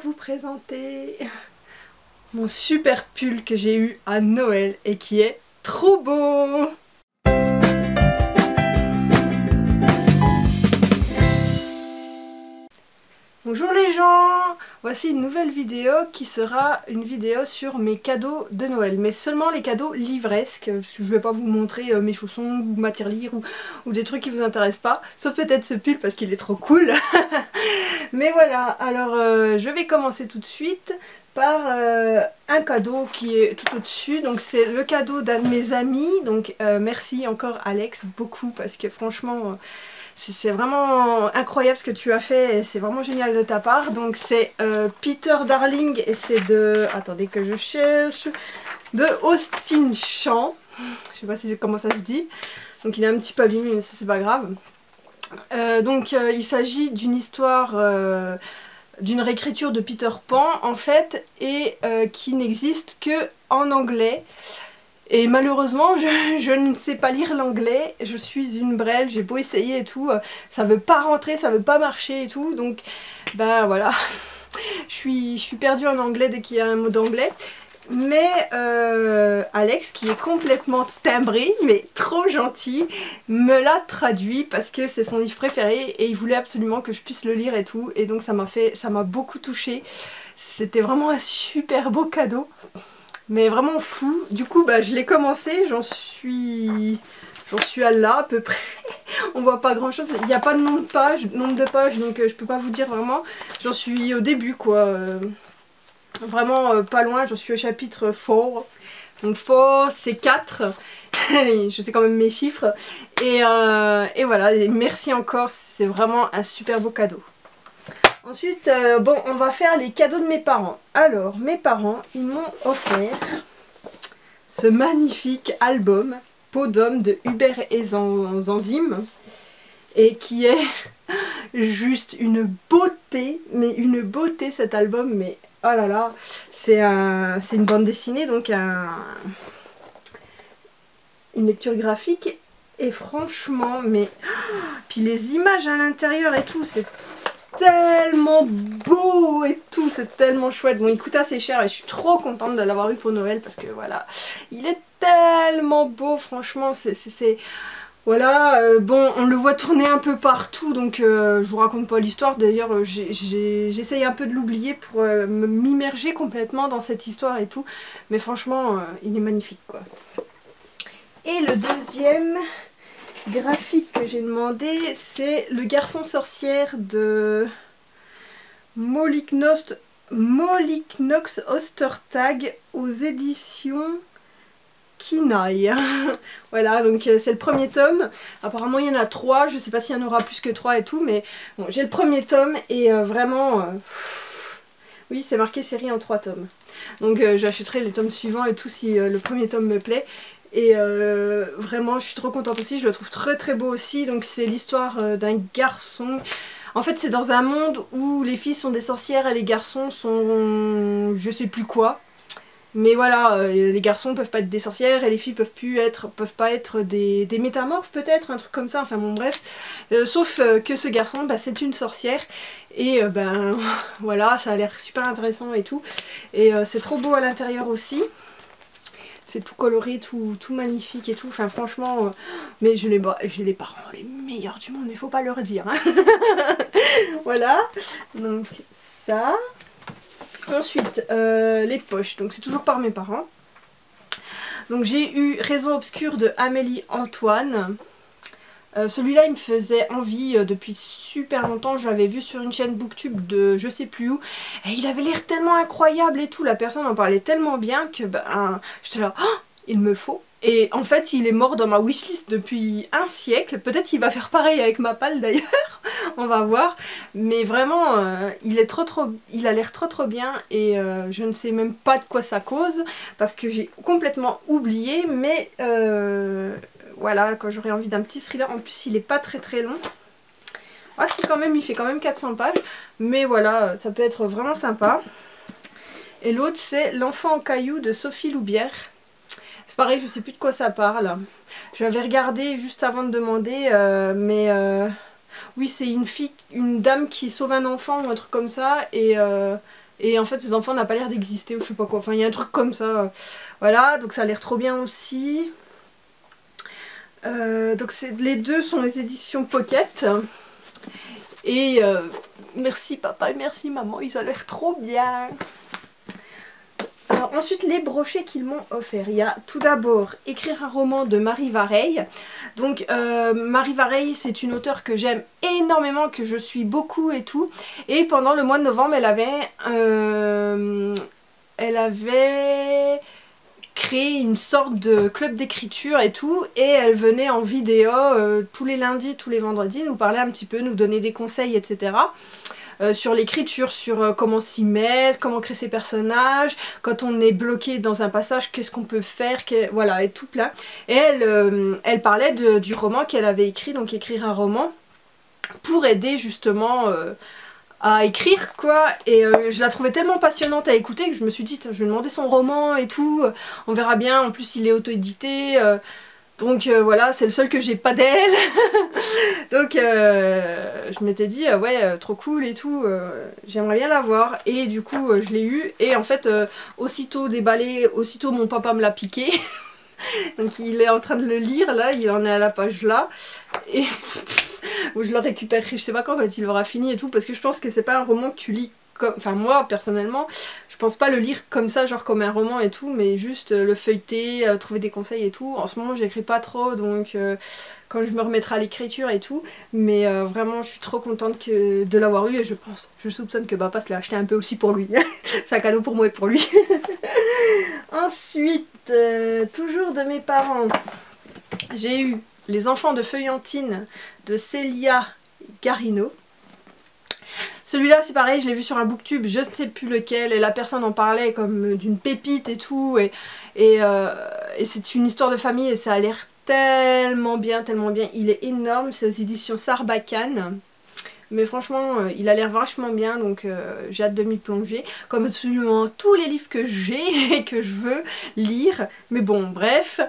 vous présenter mon super pull que j'ai eu à Noël et qui est trop beau. Bonjour les gens, voici une nouvelle vidéo qui sera une vidéo sur mes cadeaux de Noël, mais seulement les cadeaux livresques. Je ne vais pas vous montrer mes chaussons ou ma tirelire ou des trucs qui vous intéressent pas, sauf peut-être ce pull parce qu'il est trop cool. Mais voilà, alors je vais commencer tout de suite par un cadeau qui est tout au-dessus. Donc c'est le cadeau d'un de mes amis, donc merci encore Alex beaucoup parce que franchement... c'est vraiment incroyable ce que tu as fait et c'est vraiment génial de ta part. Donc c'est Peter Darling et c'est de... attendez que je cherche... de Austin Champ. Je sais pas comment ça se dit. Donc il est un petit peu abîmé mais ça c'est pas grave. Il s'agit d'une histoire... d'une réécriture de Peter Pan en fait et qui n'existe que en anglais. Et malheureusement, je ne sais pas lire l'anglais, je suis une brêle, j'ai beau essayer et tout, ça veut pas rentrer, ça veut pas marcher et tout, donc ben voilà, je suis perdue en anglais dès qu'il y a un mot d'anglais. Mais Alex, qui est complètement timbré, mais trop gentil, me l'a traduit parce que c'est son livre préféré et il voulait absolument que je puisse le lire et tout, et donc ça m'a beaucoup touchée. C'était vraiment un super beau cadeau. Mais vraiment fou. Du coup bah je l'ai commencé, j'en suis à là à peu près. On voit pas grand chose, il n'y a pas de nombre de pages donc je peux pas vous dire vraiment. J'en suis au début quoi. Vraiment pas loin, j'en suis au chapitre 4. Donc 4 c'est 4. Je sais quand même mes chiffres. Et voilà, et merci encore, c'est vraiment un super beau cadeau. Ensuite, bon, on va faire les cadeaux de mes parents. Alors, mes parents, ils m'ont offert ce magnifique album Peau d'homme de Hubert et Zanzime, et qui est juste une beauté, mais une beauté cet album, mais oh là là, c'est une bande dessinée, donc une lecture graphique, et franchement, mais puis les images à l'intérieur et tout, c'est tellement beau et tout, c'est tellement chouette. Bon, il coûte assez cher et je suis trop contente de l'avoir eu pour Noël parce que voilà, il est tellement beau, franchement, voilà, bon, on le voit tourner un peu partout, donc je vous raconte pas l'histoire. D'ailleurs, j'essaye un peu de l'oublier pour m'immerger complètement dans cette histoire et tout, mais franchement, il est magnifique, quoi. Et le deuxième graphique que j'ai demandé, c'est Le Garçon Sorcière de Molly Knox Ostertag aux éditions Kinaï. Voilà, donc c'est le premier tome. Apparemment il y en a 3, je sais pas s'il y en aura plus que 3 et tout, mais bon, j'ai le premier tome et vraiment... oui, c'est marqué série en 3 tomes. Donc j'achèterai les tomes suivants et tout si le premier tome me plaît. Et vraiment je suis trop contente aussi, je le trouve très très beau aussi. Donc c'est l'histoire d'un garçon. En fait c'est dans un monde où les filles sont des sorcières et les garçons sont je sais plus quoi. Mais voilà, les garçons peuvent pas être des sorcières et les filles peuvent pas être des métamorphes peut-être, un truc comme ça, enfin bon bref. Sauf que ce garçon, bah, c'est une sorcière et ben voilà, ça a l'air super intéressant et tout. Et c'est trop beau à l'intérieur aussi. C'est tout coloré, tout magnifique et tout. Enfin franchement, mais j'ai les parents les meilleurs du monde, il faut pas leur dire. Hein. Voilà, donc ça. Ensuite, les poches, donc c'est toujours par mes parents. Donc j'ai eu Raison Obscure de Amélie Antoine. Celui-là il me faisait envie depuis super longtemps, je l'avais vu sur une chaîne booktube de je sais plus où et il avait l'air tellement incroyable et tout, la personne en parlait tellement bien que ben j'étais là, oh, il me le faut. Et en fait il est mort dans ma wishlist depuis un siècle, peut-être qu'il va faire pareil avec ma palle d'ailleurs, on va voir, mais vraiment il a l'air trop bien et je ne sais même pas de quoi ça cause parce que j'ai complètement oublié, mais voilà, quand j'aurai envie d'un petit thriller, en plus il est pas très long. Ah si quand même, il fait quand même 400 pages, mais voilà, ça peut être vraiment sympa. Et l'autre c'est L'Enfant en cailloux de Sophie Loubière. C'est pareil, je sais plus de quoi ça parle. J'avais regardé juste avant de demander, oui c'est une dame qui sauve un enfant ou un truc comme ça, et Et en fait ces enfants n'ont pas l'air d'exister ou je sais pas quoi, enfin il y a un truc comme ça. Voilà, donc ça a l'air trop bien aussi. Donc les deux sont les éditions Pocket. Et merci papa et merci maman, ils ont l'air trop bien. Alors ensuite les brochets qu'ils m'ont offert. Il y a tout d'abord Écrire un roman de Marie Vareille. Donc Marie Vareille c'est une auteure que j'aime énormément, que je suis beaucoup et tout. Et pendant le mois de novembre elle avait créé une sorte de club d'écriture et tout. Et elle venait en vidéo tous les lundis, tous les vendredis nous parler un petit peu, nous donner des conseils etc. Sur l'écriture, sur comment s'y mettre, comment créer ses personnages, quand on est bloqué dans un passage, qu'est-ce qu'on peut faire, voilà, et tout plein. Et elle parlait du roman qu'elle avait écrit, donc écrire un roman, pour aider justement à écrire quoi. Et je la trouvais tellement passionnante à écouter que je me suis dit, je vais demander son roman et tout, on verra bien, en plus il est auto-édité. Donc voilà, c'est le seul que j'ai pas d'elle. Donc je m'étais dit ouais trop cool et tout, j'aimerais bien l'avoir. Et du coup je l'ai eu et en fait aussitôt déballé, aussitôt mon papa me l'a piqué. Donc il est en train de le lire là, il en est à la page là. Et où je le récupérerai, je sais pas quand il aura fini et tout, parce que je pense que c'est pas un roman que tu lis comme... Enfin moi personnellement je pense pas le lire comme ça, genre comme un roman et tout, mais juste le feuilleter, trouver des conseils et tout. En ce moment j'écris pas trop, donc quand je me remettrai à l'écriture et tout, mais vraiment je suis trop contente de l'avoir eu. Et je soupçonne que papa se l'a acheté un peu aussi pour lui. C'est un cadeau pour moi et pour lui. Ensuite, toujours de mes parents, j'ai eu Les enfants de Feuillantine de Célia Garino. Celui-là c'est pareil, je l'ai vu sur un booktube, je ne sais plus lequel, et la personne en parlait comme d'une pépite et tout, et c'est une histoire de famille et ça a l'air tellement bien, il est énorme, c'est aux éditions Sarbacane. Mais franchement il a l'air vachement bien, donc j'ai hâte de m'y plonger, comme absolument tous les livres que j'ai et que je veux lire. Mais bon bref,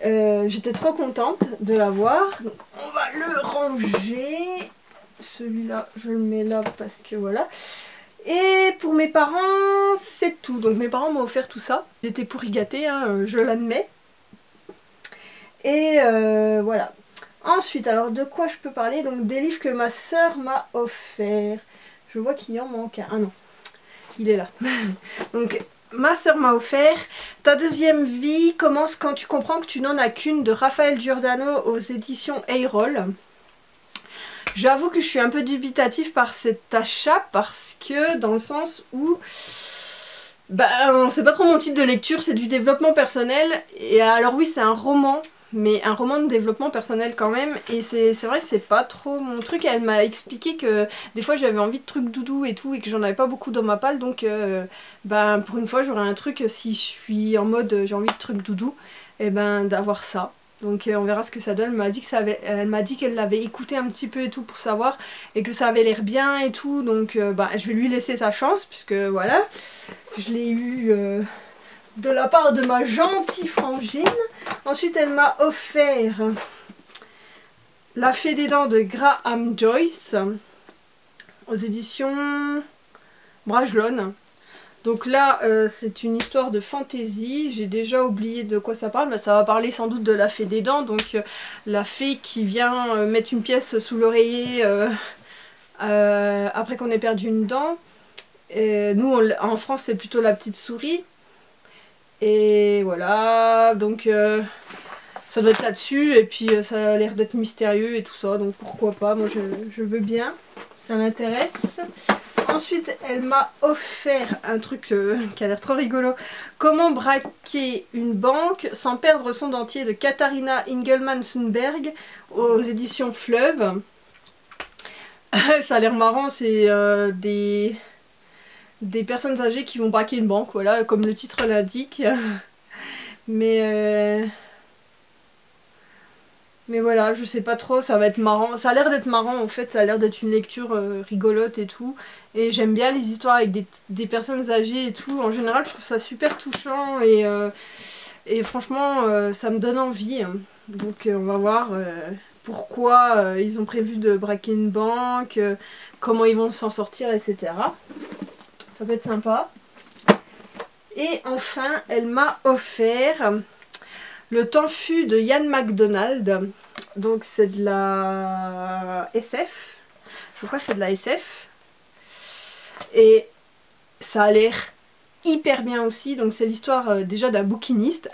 j'étais trop contente de l'avoir, donc on va le ranger. Celui-là je le mets là parce que voilà. Et pour mes parents c'est tout, donc mes parents m'ont offert tout ça. J'étais pourri gâtée, hein, je l'admets. Et voilà. Ensuite, alors de quoi je peux parler? Donc des livres que ma soeur m'a offert. Je vois qu'il y en manque un. Ah non, il est là. Donc ma soeur m'a offert Ta deuxième vie commence quand tu comprends que tu n'en as qu'une de Raphaël Giordano aux éditions Eyroll. J'avoue que je suis un peu dubitative par cet achat parce que dans le sens où ben c'est pas trop mon type de lecture, c'est du développement personnel. Et alors oui c'est un roman, mais un roman de développement personnel quand même, et c'est vrai que c'est pas trop mon truc. Elle m'a expliqué que des fois j'avais envie de trucs doudou et tout, et que j'en avais pas beaucoup dans ma palle, donc ben pour une fois j'aurai un truc, si je suis en mode j'ai envie de trucs doudou, et ben d'avoir ça. Donc on verra ce que ça donne. Elle m'a dit qu'elle l'avait écouté un petit peu et tout pour savoir, et que ça avait l'air bien et tout, donc ben, je vais lui laisser sa chance, puisque voilà, je l'ai eu de la part de ma gentille frangine. Ensuite elle m'a offert La Fée des Dents de Graham Joyce aux éditions Bragelonne. Donc là c'est une histoire de fantasy, j'ai déjà oublié de quoi ça parle, mais ça va parler sans doute de la fée des dents, donc la fée qui vient mettre une pièce sous l'oreiller après qu'on ait perdu une dent. Et nous en France c'est plutôt la petite souris. Et voilà, donc ça doit être là-dessus, et puis ça a l'air d'être mystérieux et tout ça, donc pourquoi pas, moi je veux bien, ça m'intéresse. Ensuite elle m'a offert un truc qui a l'air trop rigolo, Comment braquer une banque sans perdre son dentier de Katharina Engelmann-Sundberg aux éditions Fleuve. Ça a l'air marrant, c'est des personnes âgées qui vont braquer une banque, voilà, comme le titre l'indique. Mais voilà, je sais pas trop, ça va être marrant. Ça a l'air d'être marrant en fait, ça a l'air d'être une lecture rigolote et tout. Et j'aime bien les histoires avec des personnes âgées et tout. En général, je trouve ça super touchant, et franchement, ça me donne envie. Donc on va voir pourquoi ils ont prévu de braquer une banque, comment ils vont s'en sortir, etc. ça peut être sympa. Et enfin, elle m'a offert Le Temps fut de Ian MacDonald. Donc c'est de la SF. Je crois que c'est de la SF. Et ça a l'air hyper bien aussi. Donc c'est l'histoire déjà d'un bouquiniste.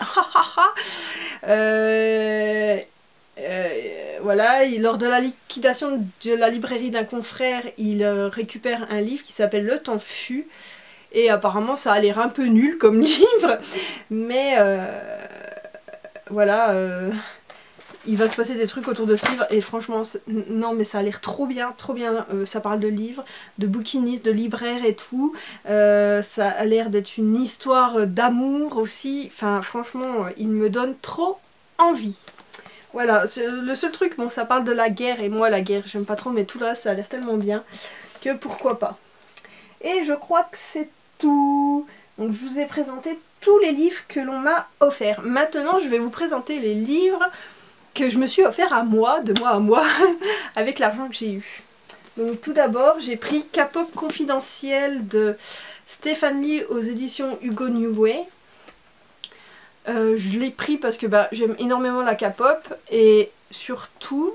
Voilà, lors de la liquidation de la librairie d'un confrère, il récupère un livre qui s'appelle Le Temps fut. Et apparemment ça a l'air un peu nul comme livre. Mais voilà, il va se passer des trucs autour de ce livre. Et franchement, non mais ça a l'air trop bien, trop bien. Ça parle de livres, de bouquinistes, de libraires et tout. Ça a l'air d'être une histoire d'amour aussi. Enfin franchement, il me donne trop envie. Voilà, le seul truc, bon ça parle de la guerre, et moi la guerre j'aime pas trop, mais tout le reste ça a l'air tellement bien que pourquoi pas. Et je crois que c'est tout. Donc je vous ai présenté tous les livres que l'on m'a offerts. Maintenant je vais vous présenter les livres que je me suis offert à moi, de moi à moi, avec l'argent que j'ai eu. Donc tout d'abord j'ai pris K-pop confidentiel de Stephen Lee aux éditions Hugo New Way. Je l'ai pris parce que j'aime énormément la K-pop et surtout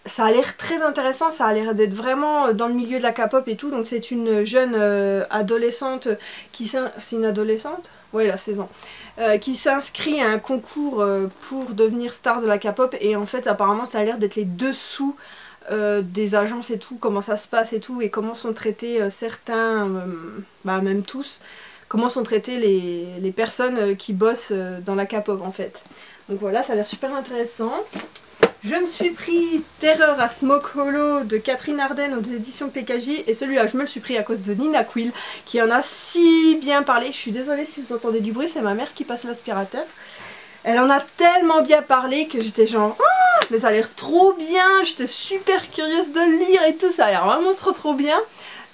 ça a l'air très intéressant, ça a l'air d'être vraiment dans le milieu de la K-pop et tout. Donc c'est une jeune adolescente qui c'est une adolescente ? Ouais, elle a 16 ans. Qui s'inscrit à un concours pour devenir star de la K-pop et en fait apparemment ça a l'air d'être les dessous des agences et tout, comment ça se passe et tout et comment sont traités certains, même tous. Comment sont traitées les personnes qui bossent dans la K-pop en fait. Donc voilà, ça a l'air super intéressant. Je me suis pris Terreur à Smoke Hollow de Catherine Arden aux éditions PKJ. Et celui-là, je me le suis pris à cause de Nina Quill, qui en a si bien parlé. Je suis désolée si vous entendez du bruit, c'est ma mère qui passe l'aspirateur. Elle en a tellement bien parlé que j'étais genre oh, mais ça a l'air trop bien. J'étais super curieuse de le lire et tout, ça a l'air vraiment trop bien.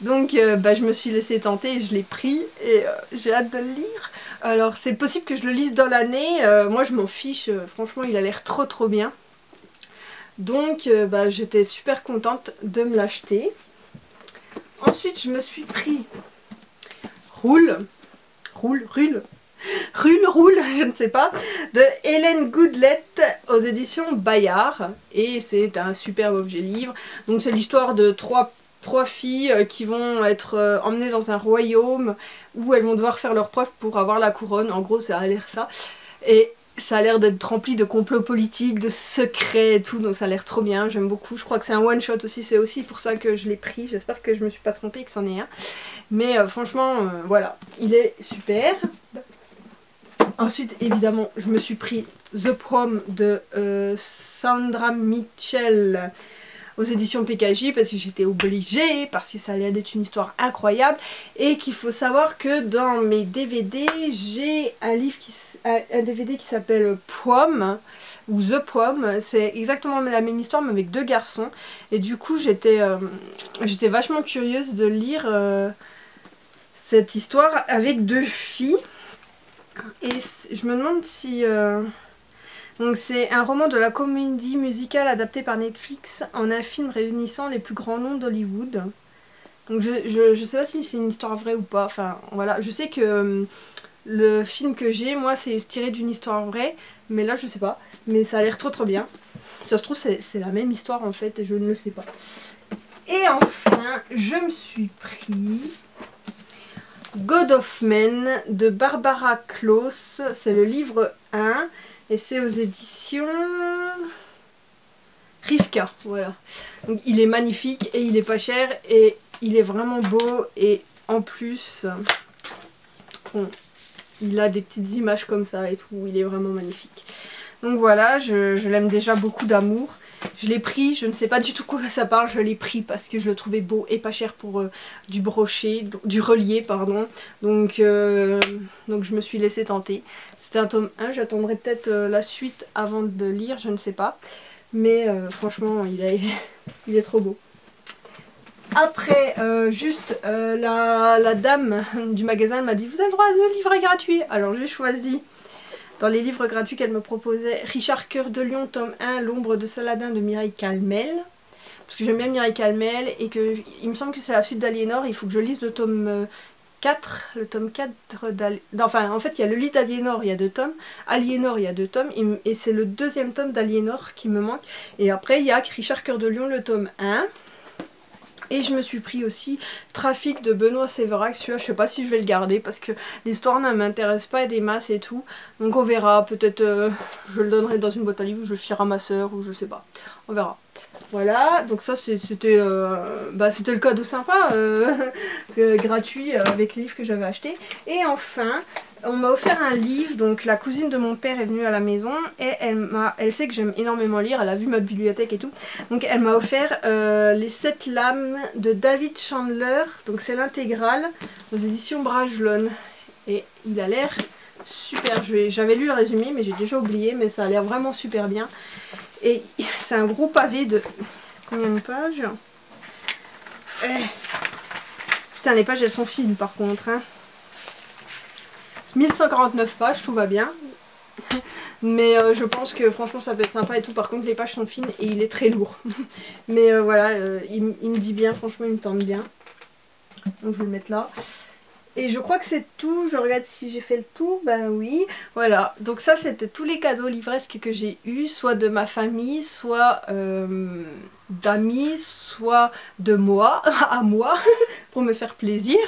Donc je me suis laissée tenter et je l'ai pris et j'ai hâte de le lire. Alors c'est possible que je le lise dans l'année, moi je m'en fiche, franchement il a l'air trop bien. Donc j'étais super contente de me l'acheter. Ensuite je me suis pris Roule, je ne sais pas, de Hélène Goodlett aux éditions Bayard. Et c'est un superbe objet livre. Donc c'est l'histoire de trois filles qui vont être emmenées dans un royaume où elles vont devoir faire leurs preuves pour avoir la couronne. En gros ça a l'air ça. Et ça a l'air d'être rempli de complots politiques, de secrets et tout, donc ça a l'air trop bien, j'aime beaucoup. Je crois que c'est un one shot aussi, c'est aussi pour ça que je l'ai pris. J'espère que je me suis pas trompée et que c'en est un. Mais franchement, voilà, il est super. Ensuite, évidemment, je me suis pris The Prom de Sandra Mitchell aux éditions PKJ parce que j'étais obligée, parce que ça allait être une histoire incroyable et qu'il faut savoir que dans mes DVD j'ai un DVD qui s'appelle Prom ou The Prom, c'est exactement la même histoire mais avec deux garçons et du coup j'étais vachement curieuse de lire cette histoire avec deux filles et je me demande si... Donc c'est un roman de la comédie musicale adapté par Netflix en un film réunissant les plus grands noms d'Hollywood. Donc je sais pas si c'est une histoire vraie ou pas, enfin voilà, je sais que le film que j'ai, moi c'est tiré d'une histoire vraie, mais là je sais pas, mais ça a l'air trop bien. Si ça se trouve c'est la même histoire en fait, et je ne le sais pas. Et enfin, je me suis pris God of Men de Barbara Kloss, c'est le livre 1. Et c'est aux éditions Rivka, voilà. Donc il est magnifique et il est pas cher et il est vraiment beau et en plus, bon, il a des petites images comme ça et tout, il est vraiment magnifique. Donc voilà, je l'aime déjà beaucoup d'amour. Je l'ai pris, je ne sais pas du tout quoi ça parle, je l'ai pris parce que je le trouvais beau et pas cher pour du brochet, du relié pardon. Donc je me suis laissée tenter. C'était un tome 1, j'attendrai peut-être la suite avant de lire, je ne sais pas. Mais franchement, il est trop beau. Après, la dame du magasin m'a dit « Vous avez le droit à 2 livres gratuits ». Alors j'ai choisi, dans les livres gratuits qu'elle me proposait, Richard Cœur de Lion, tome 1, L'ombre de Saladin de Mireille Calmel. parce que j'aime bien Mireille Calmel et que il me semble que c'est la suite d'Aliénor. Il faut que je lise le tome 4, le tome 4 d'Aliénor. Enfin, en fait, il y a le lit d'Aliénor, il y a 2 tomes. Aliénor, il y a 2 tomes. Et c'est le 2e tome d'Aliénor qui me manque. Et après, il y a Richard Cœur de Lion, le tome 1. Et je me suis pris aussi Trafic de Benoît Séverac. Celui-là, je sais pas si je vais le garder parce que l'histoire ne m'intéresse pas des masses et tout. Donc on verra. Peut-être je le donnerai dans une boîte à livres ou je le filerai à ma soeur ou je sais pas. On verra. Voilà, donc ça c'était le cadeau sympa, gratuit avec les livres que j'avais achetés. Et enfin, on m'a offert un livre, donc la cousine de mon père est venue à la maison et elle sait que j'aime énormément lire, elle a vu ma bibliothèque et tout. Donc elle m'a offert les 7 lames de David Chandler, donc c'est l'intégrale aux éditions Bragelonne. Et il a l'air super, j'avais lu le résumé mais j'ai déjà oublié, mais ça a l'air vraiment super bien. Et c'est un gros pavé de... Combien de pages? Putain, les pages elles sont fines par contre. Hein. 1149 pages, tout va bien. Mais je pense que franchement ça peut être sympa et tout. Par contre les pages sont fines et il est très lourd. Mais voilà, il me dit bien, franchement il me tente bien. Donc je vais le mettre là. Et je crois que c'est tout, je regarde si j'ai fait le tour, ben oui. Voilà, donc ça c'était tous les cadeaux livresques que j'ai eus, soit de ma famille, soit d'amis, soit de moi, à moi, pour me faire plaisir.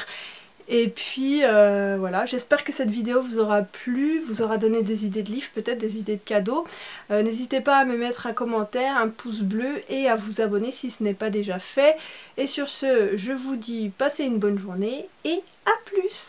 Et puis voilà, j'espère que cette vidéo vous aura plu, vous aura donné des idées de livres, peut-être des idées de cadeaux. N'hésitez pas à me mettre un commentaire, un pouce bleu et à vous abonner si ce n'est pas déjà fait. Et sur ce, je vous dis passez une bonne journée et à plus!